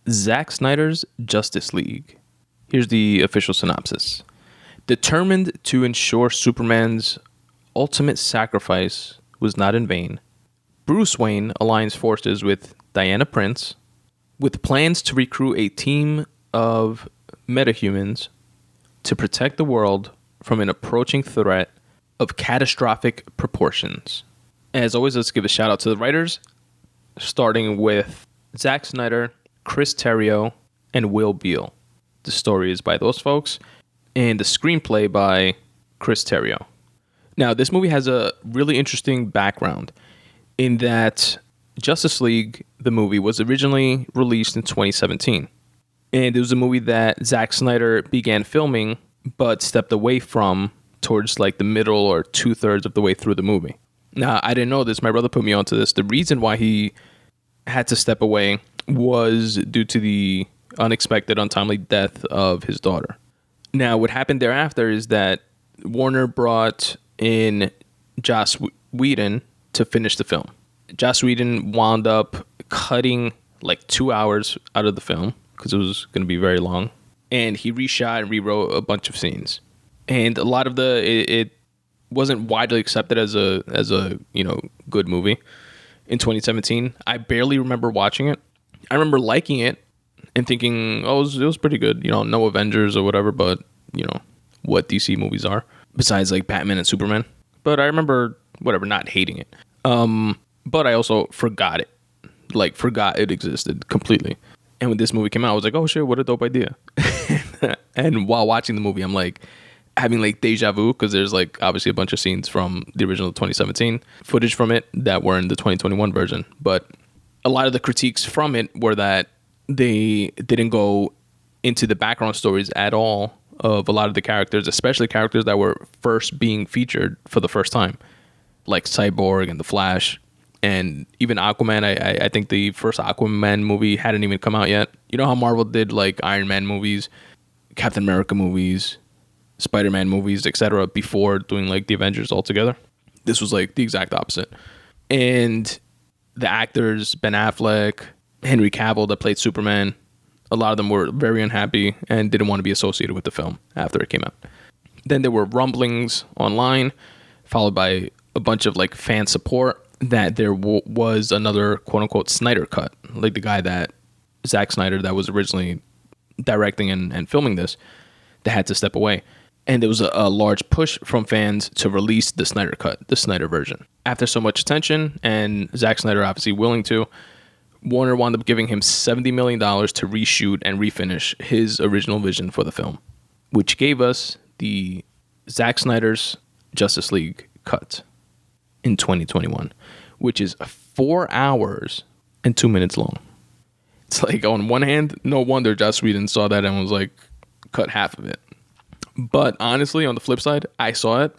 Zack Snyder's Justice League. Here's the official synopsis. Determined to ensure Superman's ultimate sacrifice was not in vain, Bruce Wayne aligns forces with Diana Prince with plans to recruit a team of metahumans to protect the world from an approaching threat of catastrophic proportions. As always, let's give a shout out to the writers, starting with Zack Snyder, Chris Terrio, and Will Beall. The story is by those folks, and the screenplay by Chris Terrio. Now, this movie has a really interesting background in that Justice League, the movie, was originally released in 2017. And it was a movie that Zack Snyder began filming, but stepped away from towards like the middle or 2/3 of the way through the movie. Now, I didn't know this. My brother put me onto this. The reason why he had to step away was due to the unexpected, untimely death of his daughter. Now, what happened thereafter is that Warner brought in Joss Whedon to finish the film. Joss Whedon wound up cutting like 2 hours out of the film because it was going to be very long. And he reshot and rewrote a bunch of scenes. And a lot of it wasn't widely accepted as a good movie in 2017. I barely remember watching it. I remember liking it and thinking, oh, it was pretty good. No Avengers or whatever, but what DC movies are besides like Batman and Superman. But I remember not hating it. But I also forgot it existed completely. And when this movie came out, I was like, oh shit, what a dope idea. And while watching the movie, I'm like having like deja vu because there's like obviously a bunch of scenes from the original 2017 footage from it that were in the 2021 version. But a lot of the critiques from it were that they didn't go into the background stories at all of a lot of the characters, especially characters that were first being featured for the first time, like Cyborg and The Flash. And even Aquaman, I think the first Aquaman movie hadn't even come out yet. You know how Marvel did like Iron Man movies, Captain America movies, Spider-Man movies, etc. before doing like the Avengers altogether? This was like the exact opposite. And the actors, Ben Affleck, Henry Cavill that played Superman, a lot of them were very unhappy and didn't want to be associated with the film after it came out. Then there were rumblings online, followed by a bunch of like fan support that there was another quote-unquote Snyder cut, like the guy that Zack Snyder that was originally directing and filming this that had to step away. And there was a large push from fans to release the Snyder cut, the Snyder version. After so much attention, and Zack Snyder obviously willing to, Warner wound up giving him $70 million to reshoot and refinish his original vision for the film, which gave us the Zack Snyder's Justice League cut in 2021, which is 4 hours and 2 minutes long. It's like, on one hand, no wonder Joss Whedon saw that and was like, cut half of it. But honestly, on the flip side, I saw it,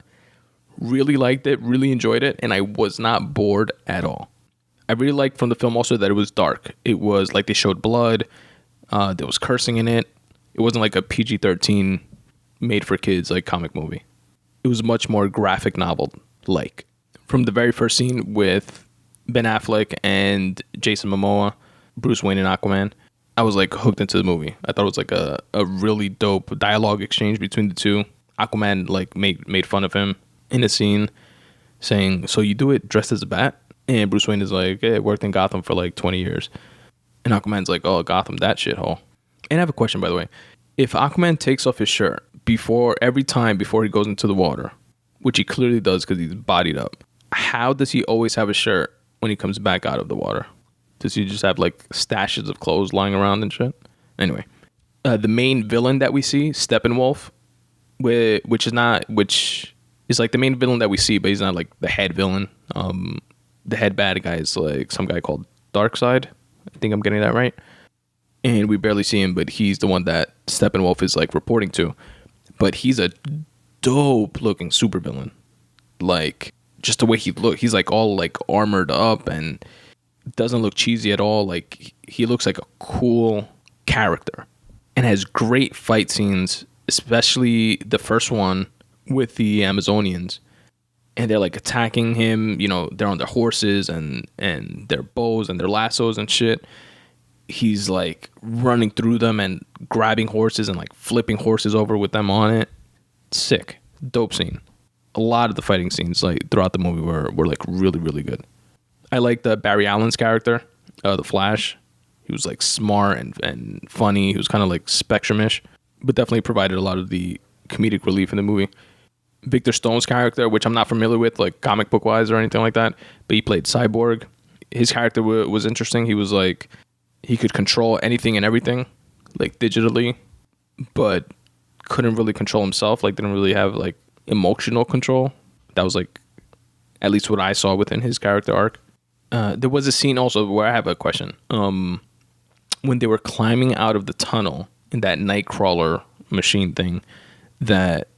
really liked it, really enjoyed it, and I was not bored at all. I really liked from the film also that it was dark. It was like they showed blood. There was cursing in it. It wasn't like a PG-13 made for kids like comic movie. It was much more graphic novel like. From the very first scene with Ben Affleck and Jason Momoa, Bruce Wayne and Aquaman, I was like hooked into the movie. I thought it was like a really dope dialogue exchange between the two. Aquaman like made fun of him in a scene saying, so you do it dressed as a bat? And Bruce Wayne is like, hey, I worked in Gotham for like 20 years. And Aquaman's like, oh, Gotham, that shithole. And I have a question, by the way. If Aquaman takes off his shirt before he goes into the water, which he clearly does because he's bodied up, how does he always have a shirt when he comes back out of the water? Does he just have like stashes of clothes lying around and shit? Anyway, the main villain that we see, Steppenwolf, which is like the main villain that we see, but he's not like the head villain. The head bad guy is like some guy called Darkseid. I think I'm getting that right. And we barely see him, but he's the one that Steppenwolf is like reporting to. But he's a dope looking supervillain. Like, just the way he looks, he's like all like armored up and doesn't look cheesy at all. Like, he looks like a cool character and has great fight scenes, especially the first one with the Amazonians. And they're like attacking him, they're on their horses and their bows and their lassos and shit. he's like running through them and grabbing horses and like flipping horses over with them on it. Sick. Dope scene. A lot of the fighting scenes like throughout the movie were like really, really good. I liked Barry Allen's character, the Flash. He was like smart and funny. He was kind of like Spectrum-ish, but definitely provided a lot of the comedic relief in the movie. Victor Stone's character, which I'm not familiar with, like comic book wise or anything like that, but he played Cyborg. His character was interesting. He was like, he could control anything and everything, like digitally, but couldn't really control himself. Like didn't really have like emotional control. That was like, at least what I saw within his character arc. There was a scene also where I have a question. When they were climbing out of the tunnel in that Nightcrawler machine thing that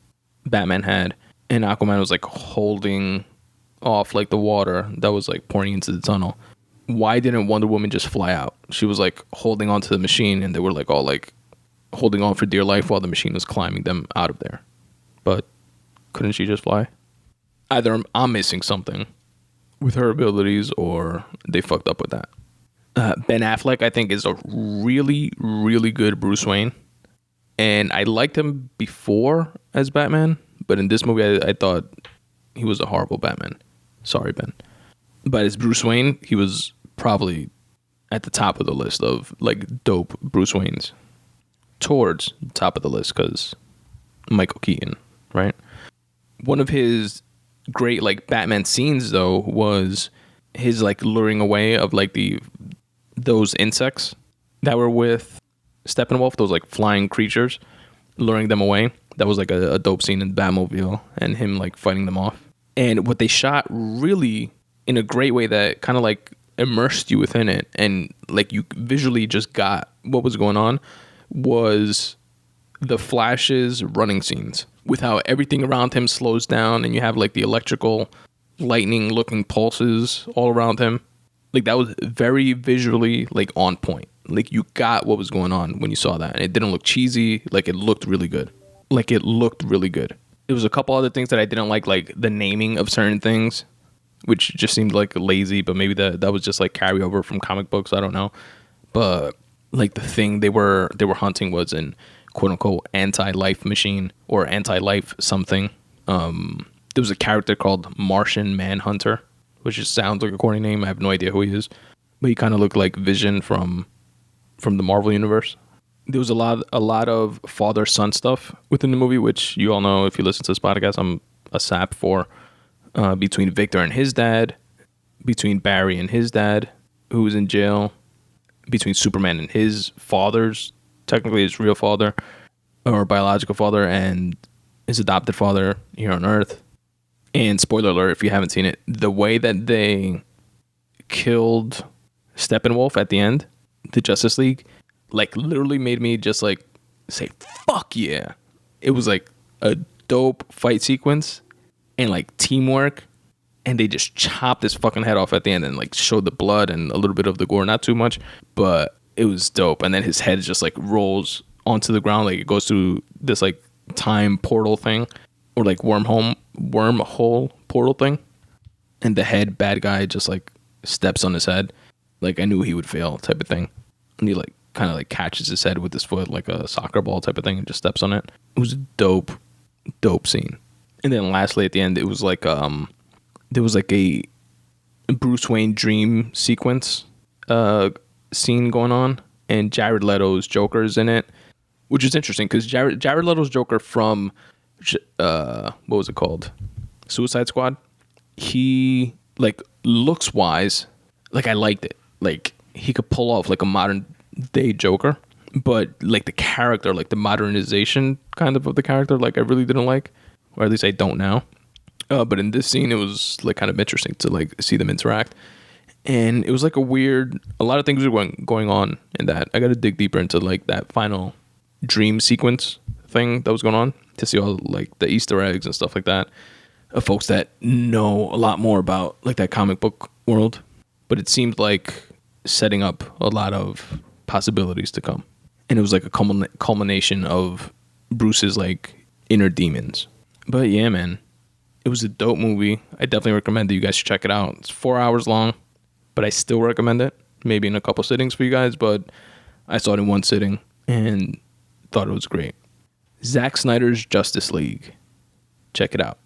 Batman had, and Aquaman was like holding off like the water that was like pouring into the tunnel. Why didn't Wonder Woman just fly out? She was like holding onto the machine, and they were like all like holding on for dear life while the machine was climbing them out of there. But couldn't she just fly? Either I'm missing something with her abilities, or they fucked up with that. Ben Affleck, I think, is a really, really good Bruce Wayne. And I liked him before as Batman, but in this movie, I thought he was a horrible Batman. Sorry, Ben. But as Bruce Wayne, he was probably at the top of the list of like dope Bruce Waynes. Towards the top of the list, because Michael Keaton, right? One of his great like Batman scenes though was his like luring away of like those insects that were with Steppenwolf, those like flying creatures, luring them away. That was like a dope scene in Batmobile and him like fighting them off. And what they shot really in a great way that kind of like immersed you within it, and like you visually just got what was going on, was the Flash's running scenes with how everything around him slows down and you have like the electrical lightning looking pulses all around him. Like that was very visually like on point. Like you got what was going on when you saw that, and it didn't look cheesy. Like it looked really good. There was a couple other things that I didn't like the naming of certain things, which just seemed like lazy, but maybe that was just like carryover from comic books. I don't know. But like the thing they were hunting was an quote unquote anti-life machine or anti-life something. There was a character called Martian Manhunter, which just sounds like a corny name. I have no idea who he is, but he kind of looked like Vision from the Marvel universe. There was a lot of father-son stuff within the movie, which you all know if you listen to this podcast, I'm a sap for. Between Victor and his dad, between Barry and his dad, who was in jail, between Superman and his father's, technically his real father, or biological father, and his adopted father here on Earth. And spoiler alert, if you haven't seen it, the way that they killed Steppenwolf at the end, the Justice League, like literally made me just like say, fuck yeah. It was like a dope fight sequence and like teamwork, and they just chopped his fucking head off at the end and like showed the blood and a little bit of the gore, not too much, but it was dope. And then his head just like rolls onto the ground, like it goes through this like time portal thing, or like wormhole portal thing, and the head bad guy just like steps on his head, like I knew he would fail type of thing, and he like kind of like catches his head with his foot like a soccer ball type of thing and just steps on it. It was a dope scene. And then lastly at the end, it was like there was like a Bruce Wayne dream sequence scene going on, and Jared Leto's Joker is in it, which is interesting because Jared Leto's Joker from what was it called, Suicide Squad, he like looks wise, like I liked it, like he could pull off like a modern day Joker, but like the character, like the modernization kind of the character, like I really didn't like, or at least I don't now. But in this scene, it was like kind of interesting to like see them interact, and it was like a lot of things were going on in that. I got to dig deeper into like that final dream sequence thing that was going on to see all like the Easter eggs and stuff like that of folks that know a lot more about like that comic book world. But it seemed like setting up a lot of possibilities to come, and it was like a culmination of Bruce's like inner demons. But yeah, man, it was a dope movie. I definitely recommend that you guys should check it out. It's 4 hours long, but I still recommend it. maybe in a couple sittings for you guys, but I saw it in one sitting and thought it was great. Zack Snyder's Justice League. Check it out.